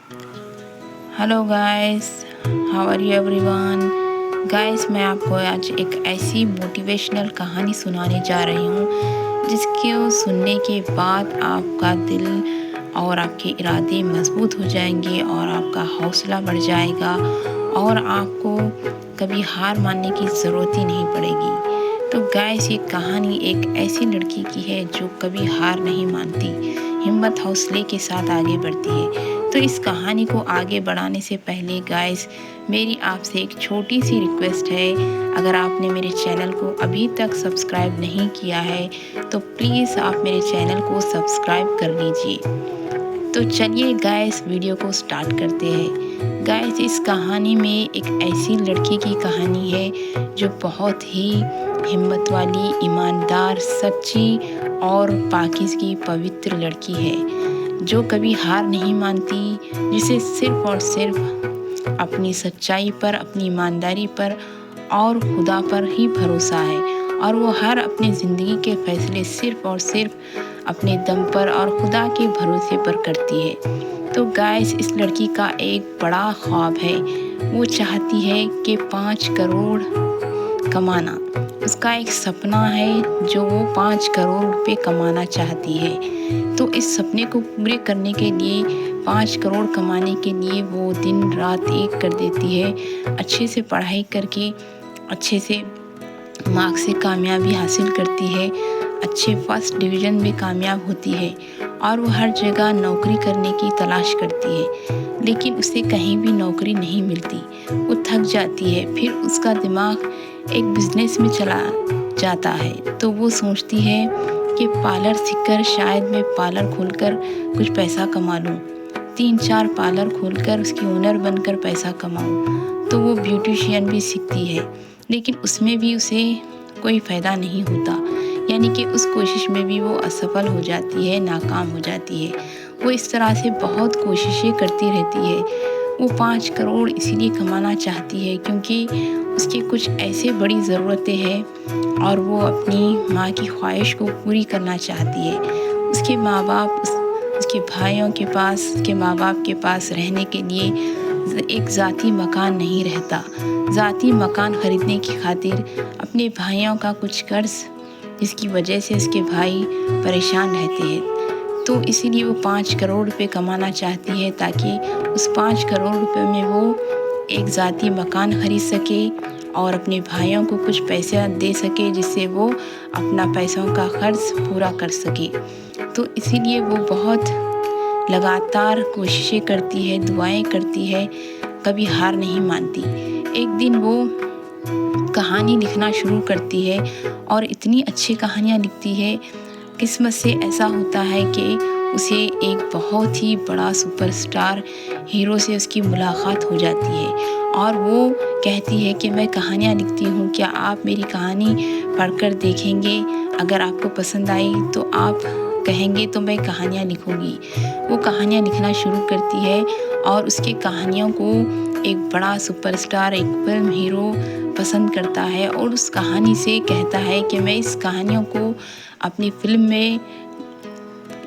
Hello guys, how are you everyone. Guys, मैं आपको आज एक ऐसी मोटिवेशनल कहानी सुनाने जा रही हूँ जिसको सुनने के बाद आपका दिल और आपके इरादे मजबूत हो जाएंगे और आपका हौसला बढ़ जाएगा और आपको कभी हार मानने की ज़रूरत ही नहीं पड़ेगी। तो गाइस, ये कहानी एक ऐसी लड़की की है जो कभी हार नहीं मानती, हिम्मत हौसले के साथ आगे बढ़ती है। तो इस कहानी को आगे बढ़ाने से पहले गाइस, मेरी आपसे एक छोटी सी रिक्वेस्ट है। अगर आपने मेरे चैनल को अभी तक सब्सक्राइब नहीं किया है तो प्लीज़ आप मेरे चैनल को सब्सक्राइब कर लीजिए। तो चलिए गाइस, वीडियो को स्टार्ट करते हैं। गाइस, इस कहानी में एक ऐसी लड़की की कहानी है जो बहुत ही हिम्मत वाली, ईमानदार, सच्ची और पाकिज़गी पवित्र लड़की है जो कभी हार नहीं मानती, जिसे सिर्फ और सिर्फ अपनी सच्चाई पर, अपनी ईमानदारी पर और खुदा पर ही भरोसा है और वो हर अपनी ज़िंदगी के फैसले सिर्फ और सिर्फ अपने दम पर और खुदा के भरोसे पर करती है। तो गाइस, इस लड़की का एक बड़ा ख्वाब है। वो चाहती है कि 5 करोड़ कमाना। उसका एक सपना है जो वो 5 करोड़ रुपए कमाना चाहती है। तो इस सपने को पूरे करने के लिए, 5 करोड़ कमाने के लिए वो दिन रात एक कर देती है। अच्छे से पढ़ाई करके अच्छे से मार्क्स से कामयाबी हासिल करती है, अच्छे फर्स्ट डिवीज़न में कामयाब होती है और वो हर जगह नौकरी करने की तलाश करती है, लेकिन उसे कहीं भी नौकरी नहीं मिलती। वो थक जाती है, फिर उसका दिमाग एक बिज़नेस में चला जाता है। तो वो सोचती है कि पार्लर सीखकर शायद मैं पार्लर खोलकर कुछ पैसा कमा लूँ, 3-4 पार्लर खोलकर उसकी ओनर बनकर पैसा कमाऊँ। तो वो ब्यूटिशियन भी सीखती है, लेकिन उसमें भी उसे कोई फ़ायदा नहीं होता, यानी कि उस कोशिश में भी वो असफल हो जाती है, नाकाम हो जाती है। वो इस तरह से बहुत कोशिशें करती रहती है। वो 5 करोड़ इसीलिए कमाना चाहती है क्योंकि उसकी कुछ ऐसे बड़ी ज़रूरतें हैं और वो अपनी माँ की ख्वाहिश को पूरी करना चाहती है। उसके माँ बाप, उसके भाइयों के पास, उसके माँ बाप के पास रहने के लिए एक ज़ाती मकान नहीं रहता। ज़ाती मकान ख़रीदने की खातिर अपने भाइयों का कुछ कर्ज, जिसकी वजह से उसके भाई परेशान रहते हैं। तो इसीलिए वो 5 करोड़ रुपए कमाना चाहती है ताकि उस 5 करोड़ रुपए में वो एक ज़ाती मकान ख़रीद सके और अपने भाइयों को कुछ पैसे दे सके, जिससे वो अपना पैसों का खर्च पूरा कर सके। तो इसीलिए वो बहुत लगातार कोशिशें करती है, दुआएं करती है, कभी हार नहीं मानती। एक दिन वो कहानी लिखना शुरू करती है और इतनी अच्छी कहानियाँ लिखती है। किस्मत से ऐसा होता है कि उसे एक बहुत ही बड़ा सुपरस्टार हीरो से उसकी मुलाकात हो जाती है और वो कहती है कि मैं कहानियाँ लिखती हूँ, क्या आप मेरी कहानी पढ़कर देखेंगे? अगर आपको पसंद आई तो आप कहेंगे तो मैं कहानियाँ लिखूँगी। वो कहानियाँ लिखना शुरू करती है और उसकी कहानियों को एक बड़ा सुपरस्टार, एक फिल्म हीरो पसंद करता है और उस कहानी से कहता है कि मैं इस कहानियों को अपनी फ़िल्म में,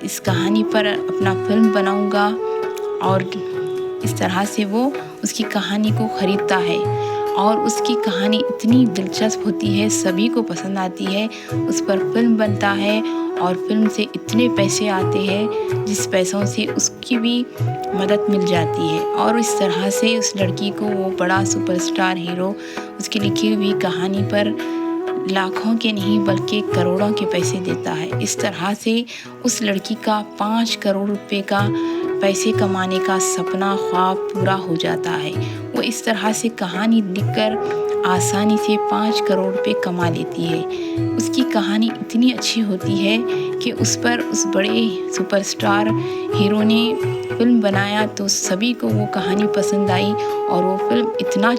इस कहानी पर अपना फ़िल्म बनाऊंगा। और इस तरह से वो उसकी कहानी को ख़रीदता है और उसकी कहानी इतनी दिलचस्प होती है, सभी को पसंद आती है। उस पर फ़िल्म बनता है और फ़िल्म से इतने पैसे आते हैं जिस पैसों से उसकी भी मदद मिल जाती है और इस तरह से उस लड़की को वो बड़ा सुपरस्टार हीरो उसकी लिखी हुई कहानी पर लाखों के नहीं बल्कि करोड़ों के पैसे देता है। इस तरह से उस लड़की का 5 करोड़ रुपए का पैसे कमाने का सपना, ख्वाब पूरा हो जाता है। वो इस तरह से कहानी लिखकर आसानी से 5 करोड़ रुपए कमा लेती है। उसकी कहानी इतनी अच्छी होती है कि उस पर उस बड़े सुपरस्टार हीरो ने फिल्म बनाया तो सभी को वो कहानी पसंद आई और वो फिल्म इतना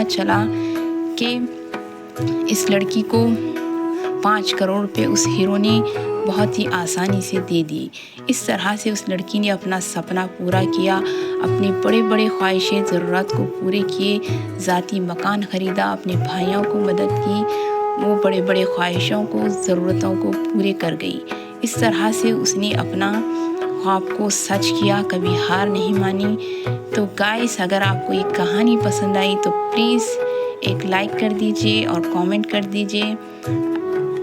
चला कि इस लड़की को 5 करोड़ रुपए उस हीरो ने बहुत ही आसानी से दे दिए। इस तरह से उस लड़की ने अपना सपना पूरा किया, अपनी बड़े बड़े ख्वाहिशें, ज़रूरत को पूरे किए, ज़ाती मकान ख़रीदा, अपने भाइयों को मदद की, वो बड़े बड़े ख्वाहिशों को, ज़रूरतों को पूरे कर गई। इस तरह से उसने अपना ख्वाब को सच किया, कभी हार नहीं मानी। तो गाइस, अगर आपको ये कहानी पसंद आई तो प्लीज़ एक लाइक कर दीजिए और कमेंट कर दीजिए।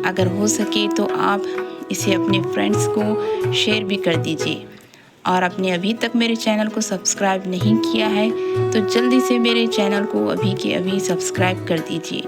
अगर हो सके तो आप इसे अपने फ्रेंड्स को शेयर भी कर दीजिए। और आपने अभी तक मेरे चैनल को सब्सक्राइब नहीं किया है तो जल्दी से मेरे चैनल को अभी के अभी सब्सक्राइब कर दीजिए।